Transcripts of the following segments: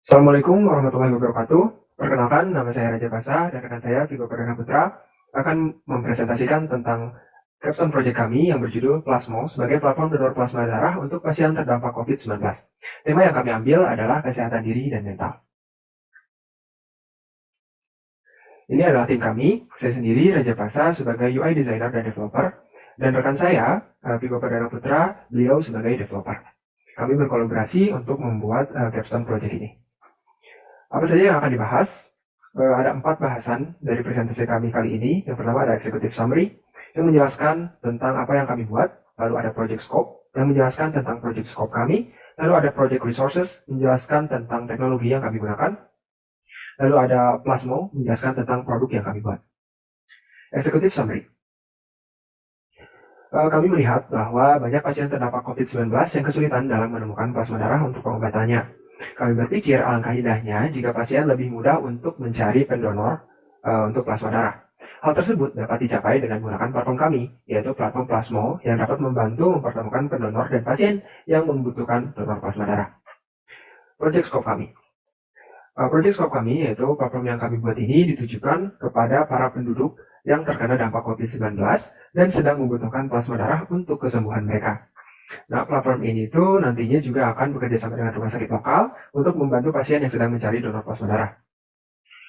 Assalamualaikum warahmatullahi wabarakatuh. Perkenalkan, nama saya Raja Pasa dan rekan saya Vigo Perdana Putra akan mempresentasikan tentang capstone project kami yang berjudul Plasmo sebagai platform donor plasma darah untuk pasien terdampak COVID-19. Tema yang kami ambil adalah kesehatan diri dan mental. Ini adalah tim kami, saya sendiri Raja Pasa sebagai UI designer dan developer, dan rekan saya Vigo Perdana Putra, beliau sebagai developer. Kami berkolaborasi untuk membuat capstone project ini. Apa saja yang akan dibahas? Ada 4 bahasan dari presentasi kami kali ini. Yang pertama ada executive summary yang menjelaskan tentang apa yang kami buat. Lalu ada project scope yang menjelaskan tentang project scope kami. Lalu ada project resources menjelaskan tentang teknologi yang kami gunakan. Lalu ada plasmo menjelaskan tentang produk yang kami buat. Executive summary. Kami melihat bahwa banyak pasien terdampak COVID-19 yang kesulitan dalam menemukan plasma darah untuk pengobatannya. Kami berpikir alangkah indahnya jika pasien lebih mudah untuk mencari pendonor untuk plasma darah. Hal tersebut dapat dicapai dengan menggunakan platform kami, yaitu platform Plasmo yang dapat membantu mempertemukan pendonor dan pasien yang membutuhkan donor plasma darah. Project scope kami. Project scope kami, yaitu platform yang kami buat ini ditujukan kepada para penduduk yang terkena dampak COVID-19 dan sedang membutuhkan plasma darah untuk kesembuhan mereka. Nah, platform ini tuh nantinya juga akan bekerja sama dengan rumah sakit lokal untuk membantu pasien yang sedang mencari donor plasma darah.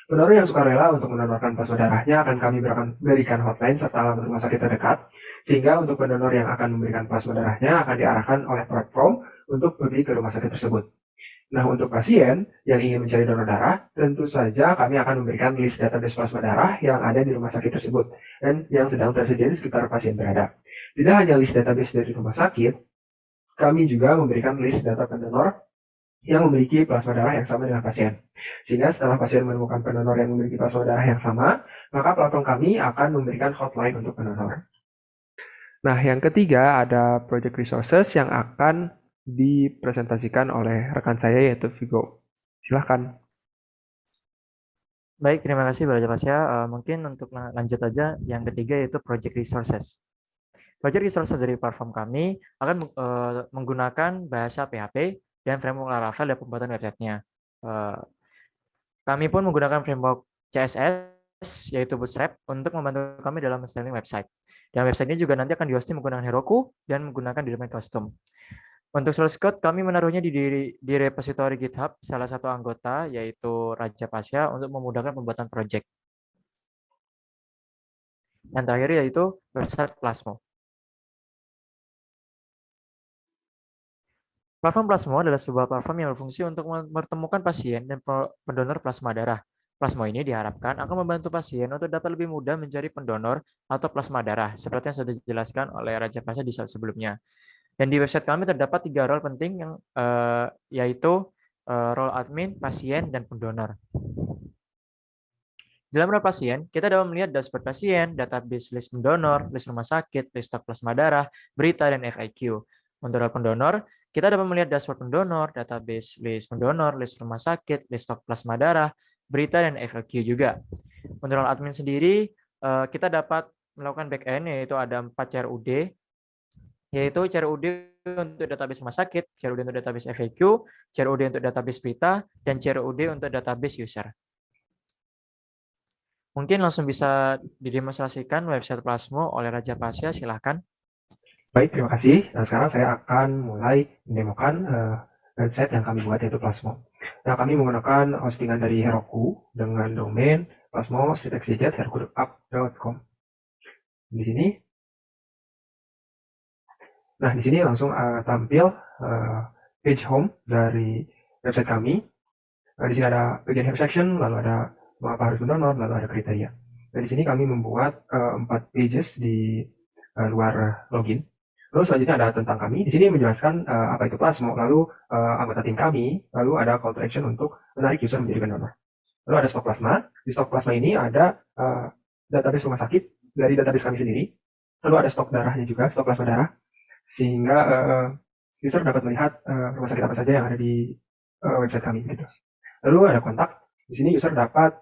Pendonor yang sukarela untuk mendonorkan plasma darahnya akan kami berikan hotline serta alamat rumah sakit terdekat, sehingga untuk pendonor yang akan memberikan plasma darahnya akan diarahkan oleh platform untuk pergi ke rumah sakit tersebut. Nah, untuk pasien yang ingin mencari donor darah, tentu saja kami akan memberikan list database plasma darah yang ada di rumah sakit tersebut dan yang sedang tersedia di sekitar pasien berada. Tidak hanya list database dari rumah sakit, kami juga memberikan list data pendonor yang memiliki plasma darah yang sama dengan pasien. Sehingga setelah pasien menemukan pendonor yang memiliki plasma darah yang sama, maka platform kami akan memberikan hotline untuk pendonor. Nah, yang ketiga ada project resources yang akan dipresentasikan oleh rekan saya yaitu Vigo. Silahkan. Baik, terima kasih Bro Japasya. Mungkin untuk lanjut aja, yang ketiga yaitu Project Resources. Project Resources dari platform kami akan menggunakan bahasa PHP dan framework Laravel dan pembuatan websitenya. Kami pun menggunakan framework CSS, yaitu Bootstrap, untuk membantu kami dalam menstyling website. Dan website ini juga nanti akan dihosting menggunakan Heroku dan menggunakan domain custom. Untuk source code, kami menaruhnya di repository GitHub salah satu anggota, yaitu Raja Pasya, untuk memudahkan pembuatan project. Yang terakhir yaitu website Plasmo. Platform Plasmo adalah sebuah platform yang berfungsi untuk mempertemukan pasien dan pendonor plasma darah. Plasmo ini diharapkan akan membantu pasien untuk dapat lebih mudah mencari pendonor atau plasma darah, seperti yang sudah dijelaskan oleh Raja Pasha di saat sebelumnya. Dan di website kami terdapat 3 role penting yang yaitu role admin, pasien, dan pendonor. Dalam role pasien, kita dapat melihat dashboard pasien, database list pendonor, list rumah sakit, list stok plasma darah, berita, dan FAQ. Untuk role pendonor, kita dapat melihat dashboard pendonor, database list pendonor, list rumah sakit, list stok plasma darah, berita, dan FAQ juga. Untuk role admin sendiri, kita dapat melakukan back-end, yaitu ada 4 CRUD, yaitu CRUD untuk database rumah sakit, CRUD untuk database FAQ, CRUD untuk database berita, dan CRUD untuk database user. Mungkin langsung bisa didemonstrasikan website Plasmo oleh Raja Pasya, silahkan. Baik, terima kasih. Nah, sekarang saya akan mulai mendemokan website yang kami buat yaitu Plasmo. Nah, kami menggunakan hostingan dari Heroku dengan domain plasmo-heroku.com. Di sini, nah di sini langsung tampil page home dari website kami. Di sini ada bagian help section, lalu ada mengapa harus mendonor, lalu ada kriteria. Nah, di sini kami membuat 4 pages di luar login. Lalu selanjutnya ada tentang kami. Di sini menjelaskan apa itu Plasmo, lalu anggota tim kami, lalu ada call to action untuk menarik user menjadi pendonor. Lalu ada stok plasma. Di stok plasma ini ada database rumah sakit dari database kami sendiri. Lalu ada stok darahnya juga, stok plasma darah, sehingga user dapat melihat rumah sakit apa saja yang ada di website kami gitu. Lalu ada kontak. Di sini user dapat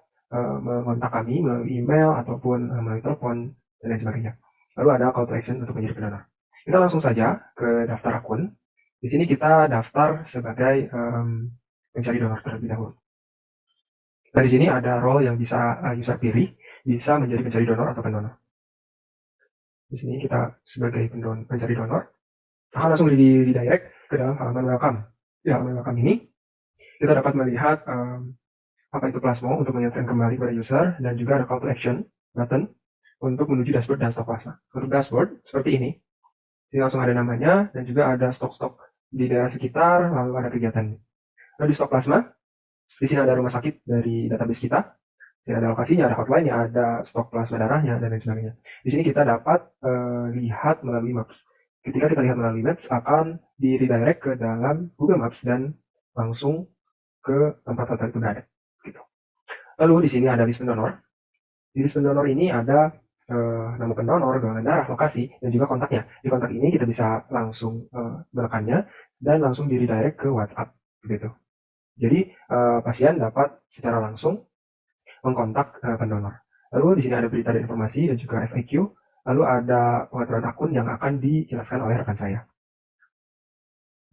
mengontak kami melalui email ataupun melalui telepon dan lain sebagainya. Lalu ada call to action untuk menjadi pendonor. Kita langsung saja ke daftar akun. Di sini kita daftar sebagai mencari donor terlebih dahulu. Nah, di sini ada role yang bisa user pilih, bisa menjadi pencari donor atau pendonor. Di sini kita sebagai pencari donor akan langsung redirect ke dalam halaman welcome. Di halaman welcome ini kita dapat melihat apa itu Plasmo untuk mengingatkan kembali kepada user, dan juga ada call to action button untuk menuju dashboard dan stok plasma. Untuk dashboard seperti ini langsung ada namanya dan juga ada stok-stok di daerah sekitar, lalu ada kegiatannya. Lalu di stok plasma, di sini ada rumah sakit dari database kita, ya, ada lokasinya, ada hotline-nya, ada stok plasma darahnya, dan lain sebagainya. Di sini kita dapat lihat melalui Maps. Ketika kita lihat melalui Maps, akan di redirect ke dalam Google Maps dan langsung ke tempat hotel itu berada. Gitu. Lalu di sini ada list pendonor. Di list pendonor ini ada nama pendonor, golongan darah, lokasi, dan juga kontaknya. Di kontak ini kita bisa langsung menekannya dan langsung di redirect ke WhatsApp. Gitu. Jadi pasien dapat secara langsung mengkontak pendonor. Lalu di sini ada berita dan informasi dan juga FAQ. Lalu ada pengaturan akun yang akan dijelaskan oleh rekan saya.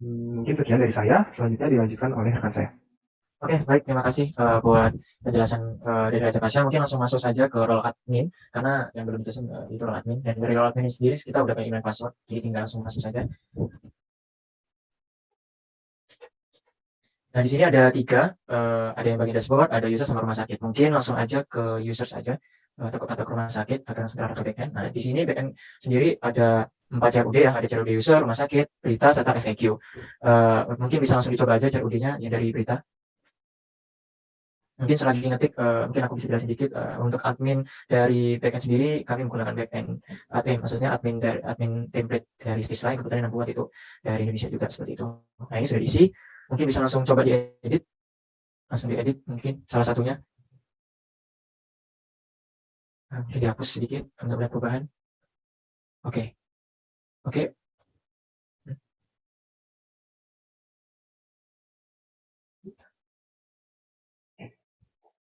Mungkin sekian dari saya. Selanjutnya dilanjutkan oleh rekan saya. Oke, baik. Terima kasih buat penjelasan dari Raja Pasha. Mungkin langsung masuk saja ke role admin, karena yang belum dijelasin itu role admin. Dan dari role admin sendiri kita udah punya email password, jadi tinggal langsung masuk saja. Nah, di sini ada 3, ada yang bagian dashboard, ada user sama rumah sakit. Mungkin langsung aja ke user saja atau ke rumah sakit agar langsung ke backend. Nah, di sini backend sendiri ada 4 CRUD ya, ada CRUD user, rumah sakit, berita, serta FAQ. Mungkin bisa langsung dicoba aja CRUD-nya yang dari berita. Mungkin selagi ngetik, mungkin aku bisa jelasin dikit untuk admin dari backend sendiri, kami menggunakan backend maksudnya admin template dari Sysline, kebetulan yang buat itu dari Indonesia juga seperti itu. Nah, ini sudah diisi, mungkin bisa langsung coba diedit, mungkin salah satunya. Mungkin dihapus sedikit, nggak banyak perubahan. Oke.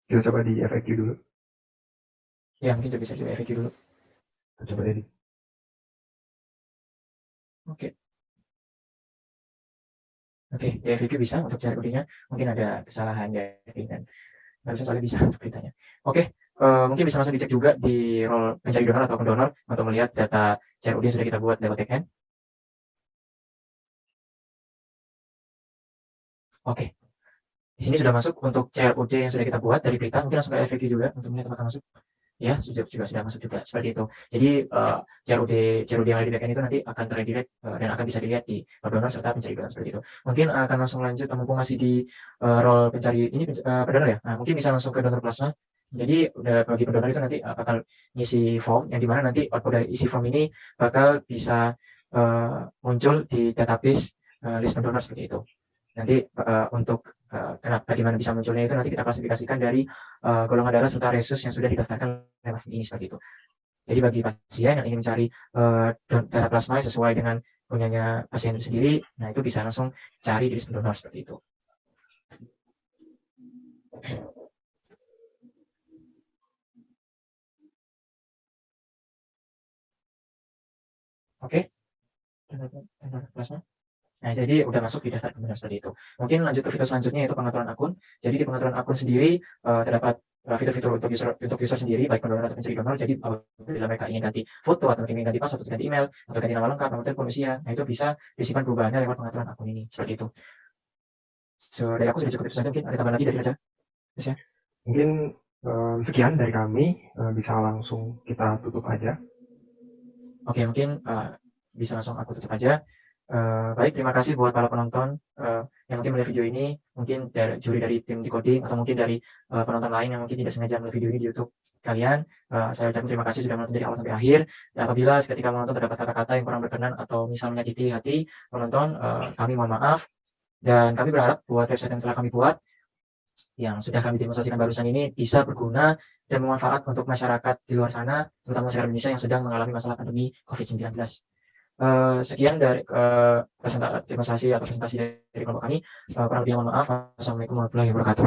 Kita coba di FAQ dulu. Ya, mungkin bisa di FAQ dulu. Kita coba edit. Oke, di FAQ bisa untuk cari CRUD-nya. Mungkin ada kesalahan jaringan. Nggak bisa, soalnya bisa untuk beritanya. Oke, mungkin bisa langsung dicek juga di role pencari donor atau pendonor untuk melihat data CRUD yang sudah kita buat lewat backend. Oke, di sini sudah masuk untuk CRUD yang sudah kita buat dari berita. Mungkin langsung ke FAQ juga untuk melihat apakah masuk. Ya, sudah masuk juga seperti itu. Jadi CRUD yang ada di backend itu nanti akan terredirect dan akan bisa dilihat di pendonor serta pencari donor seperti itu. Mungkin akan langsung lanjut, mumpung masih di role pencari ini pendonor ya. Nah, mungkin bisa langsung ke donor plasma. Jadi bagi pendonor itu nanti bakal ngisi form yang dimana nanti output dari isi form ini bakal bisa muncul di database list pendonor seperti itu. Nanti untuk bagaimana bisa munculnya itu nanti kita klasifikasikan dari golongan darah serta resus yang sudah didaftarkan lewat ini seperti itu. Jadi bagi pasien yang ingin mencari darah plasma sesuai dengan punyanya pasien sendiri, nah itu bisa langsung cari di list pendonor seperti itu. Oke, donor plasma. Nah, jadi udah masuk di daftar pendonor seperti itu. Mungkin lanjut ke fitur selanjutnya yaitu pengaturan akun. Jadi di pengaturan akun sendiri terdapat fitur-fitur untuk user sendiri, baik pendonor atau pencari donor. Jadi bila mereka ingin ganti foto atau ingin ganti password atau ganti email atau ganti nama lengkap, nomor telepon, usia, nah itu bisa disimpan perubahannya lewat pengaturan akun ini seperti itu. So, dari aku sudah cukup itu saja. Mungkin ada tambahan lagi dari Raja? Ya. Mungkin sekian dari kami, bisa langsung kita tutup aja. Oke, mungkin bisa langsung aku tutup aja. Baik, terima kasih buat para penonton yang mungkin melihat video ini, mungkin dari juri dari tim Decoding atau mungkin dari penonton lain yang mungkin tidak sengaja melihat video ini di YouTube kalian. Saya ucapkan terima kasih sudah menonton dari awal sampai akhir. Dan apabila ketika menonton terdapat kata-kata yang kurang berkenan atau misal menyakiti hati penonton, kami mohon maaf. Dan kami berharap buat website yang telah kami buat, yang sudah kami demonstrasikan barusan ini bisa berguna dan bermanfaat untuk masyarakat di luar sana, terutama masyarakat Indonesia yang sedang mengalami masalah pandemi COVID-19. Sekian dari demonstrasi atau presentasi dari kelompok kami. Kurang lebihnya mohon maaf. Wassalamualaikum warahmatullahi wabarakatuh.